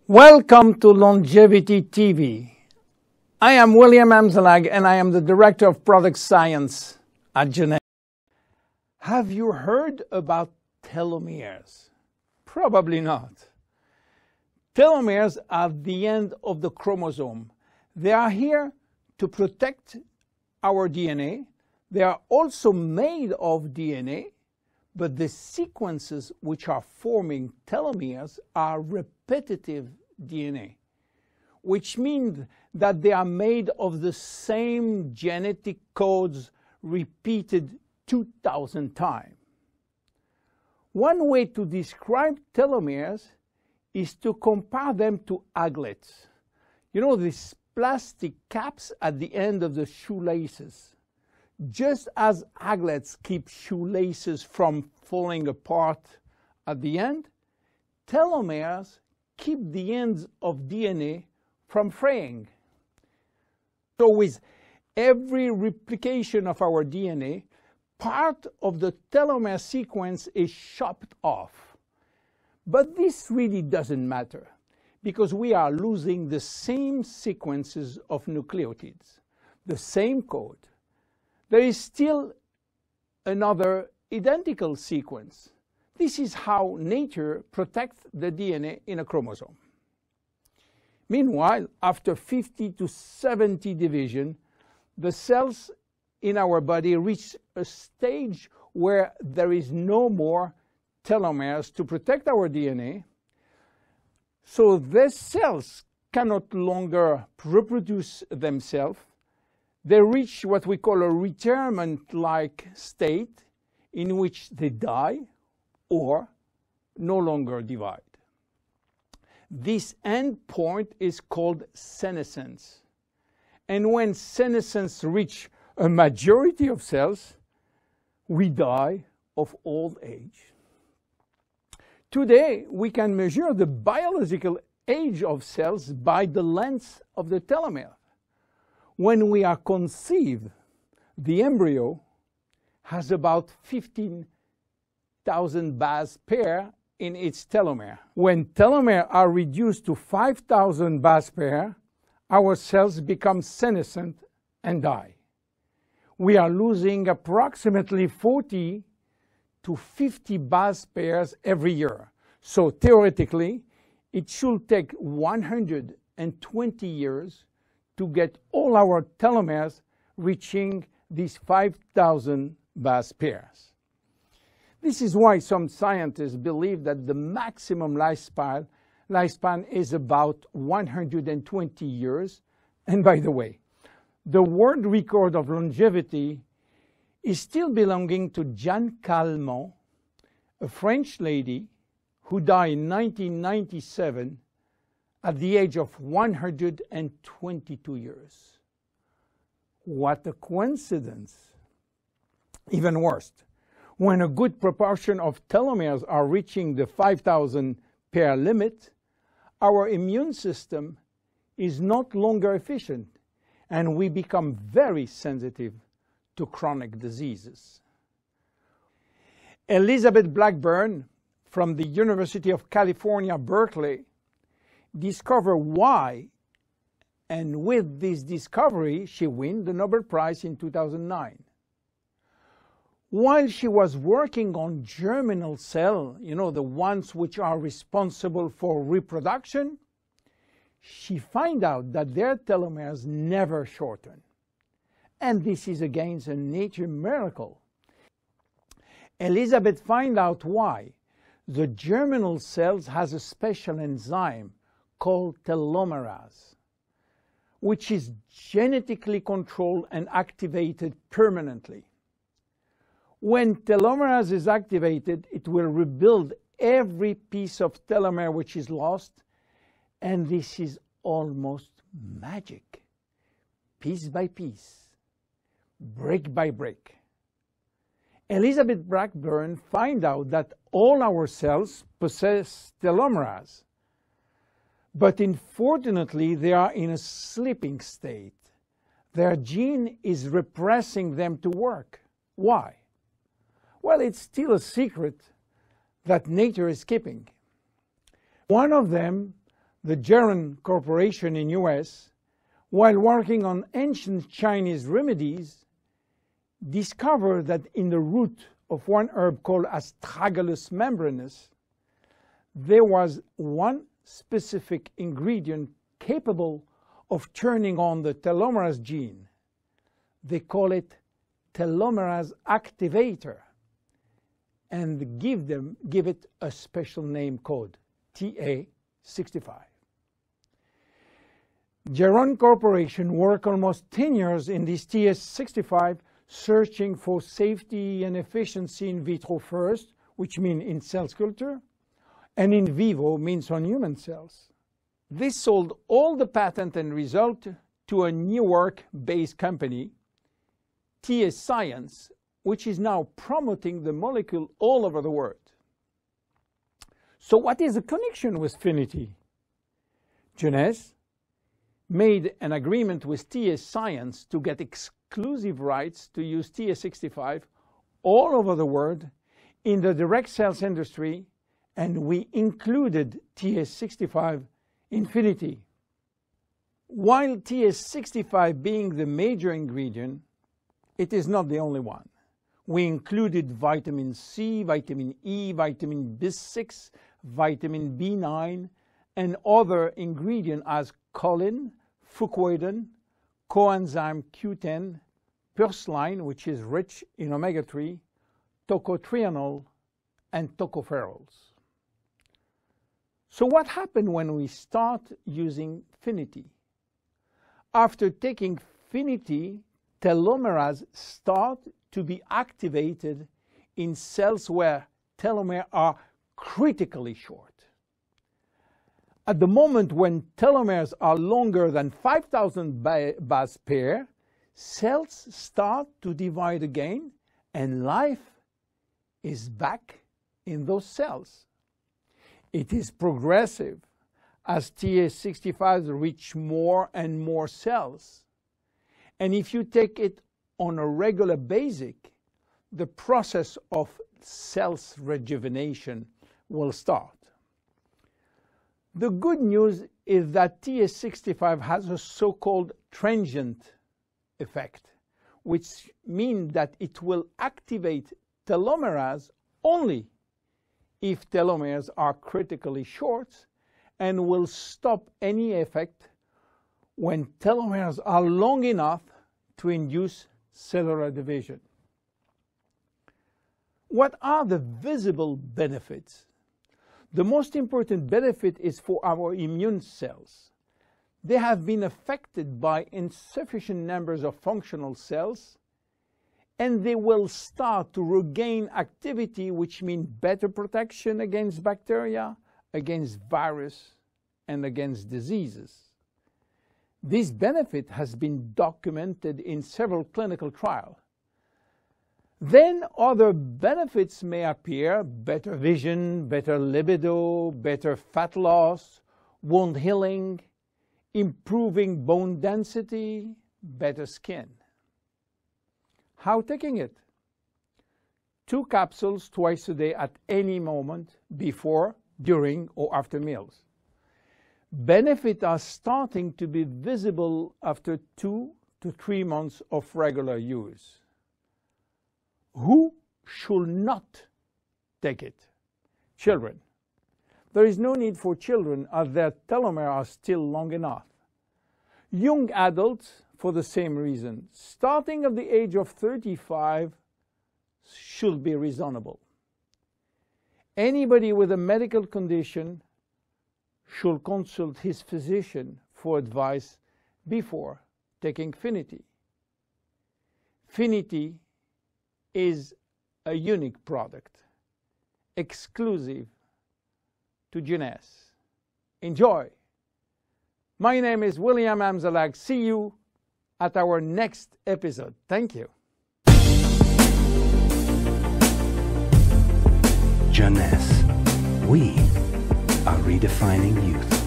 Welcome to Longevity TV. I am William Amzalag and I am the Director of Product Science at Genentech. Have you heard about telomeres? Probably not. Telomeres are the end of the chromosome. They are here to protect our DNA. They are also made of DNA, but the sequences which are forming telomeres are repetitive DNA, which means that they are made of the same genetic codes repeated 2,000 times. One way to describe telomeres is to compare them to aglets. You know, these plastic caps at the end of the shoelaces. Just as aglets keep shoelaces from falling apart at the end, telomeres keep the ends of DNA from fraying. So with every replication of our DNA, part of the telomere sequence is chopped off. But this really doesn't matter, because we are losing the same sequences of nucleotides, the same code. There is still another identical sequence. This is how nature protects the DNA in a chromosome. Meanwhile, after 50 to 70 division, the cells in our body reach a stage where there is no more telomeres to protect our DNA. So these cells cannot longer reproduce themselves. They reach what we call a retirement-like state in which they die or no longer divide. This end point is called senescence. And when senescence reaches a majority of cells, we die of old age. Today, we can measure the biological age of cells by the length of the telomere. When we are conceived, the embryo has about 15,000 base pair in its telomere. When telomeres are reduced to 5,000 base pair, our cells become senescent and die. We are losing approximately 40 to 50 base pairs every year. So theoretically, it should take 120 years to get all our telomeres reaching these 5,000 base pairs. This is why some scientists believe that the maximum lifespan is about 120 years. And by the way, the world record of longevity is still belonging to Jeanne Calment, a French lady who died in 1997 at the age of 122 years. What a coincidence! Even worse, when a good proportion of telomeres are reaching the 5,000 pair limit, our immune system is not longer efficient, and we become very sensitive to chronic diseases. Elizabeth Blackburn from the University of California, Berkeley, discovered why, and with this discovery, she won the Nobel Prize in 2009. While she was working on germinal cells, you know, the ones which are responsible for reproduction, she found out that their telomeres never shorten. And this is again a nature miracle. Elizabeth found out why. The germinal cells has a special enzyme called telomerase, which is genetically controlled and activated permanently. When telomerase is activated, it will rebuild every piece of telomere which is lost, and this is almost magic. Piece by piece, break by break. Elizabeth Blackburn found out that all our cells possess telomerase, but unfortunately they are in a sleeping state. Their gene is repressing them to work. Why? Well, it's still a secret that nature is keeping. One of them The Geron Corporation in US, while working on ancient Chinese remedies, discovered that in the root of one herb called Astragalus membranus, there was one specific ingredient capable of turning on the telomerase gene. They call it telomerase activator, and give it a special name code, TA65. Geron Corporation worked almost 10 years in this TA65, searching for safety and efficiency in vitro first, which means in cell culture, and in vivo means on human cells. This sold all the patent and result to a Newark-based company, TA Science, which is now promoting the molecule all over the world. So what is the connection with Finity? Jeunesse made an agreement with TA Science to get exclusive rights to use TA65 all over the world in the direct sales industry, and we included TA65 in Finity. While TA65 being the major ingredient, it is not the only one. We included vitamin C, vitamin E, vitamin B6, vitamin B9, and other ingredients as choline, fucoidan, coenzyme Q10, purslane, which is rich in omega-3, tocotrienol, and tocopherols. So what happened when we start using Finity? After taking Finity, telomerase start to be activated in cells where telomeres are critically short. At the moment when telomeres are longer than 5,000 base pair, cells start to divide again, and life is back in those cells. It is progressive as TA65 reach more and more cells. And if you take it on a regular basis, the process of cells rejuvenation will start. The good news is that TA65 has a so-called transient effect, which means that it will activate telomerase only if telomeres are critically short, and will stop any effect when telomeres are long enough to induce cellular division. What are the visible benefits? The most important benefit is for our immune cells. They have been affected by insufficient numbers of functional cells, and they will start to regain activity, which means better protection against bacteria, against virus, and against diseases. This benefit has been documented in several clinical trials. Then other benefits may appear: better vision, better libido, better fat loss, wound healing, improving bone density, better skin. How taking it? 2 capsules twice a day at any moment, before, during, or after meals. Benefits are starting to be visible after 2 to 3 months of regular use. Who should not take it? Children. There is no need for children, as their telomeres are still long enough. Young adults, for the same reason, starting at the age of 35, should be reasonable. Anybody with a medical condition should consult his physician for advice before taking Finity. Finity is a unique product, exclusive to Jeunesse. Enjoy! My name is William Amzalag. See you at our next episode. Thank you. Jeunesse. We are redefining youth.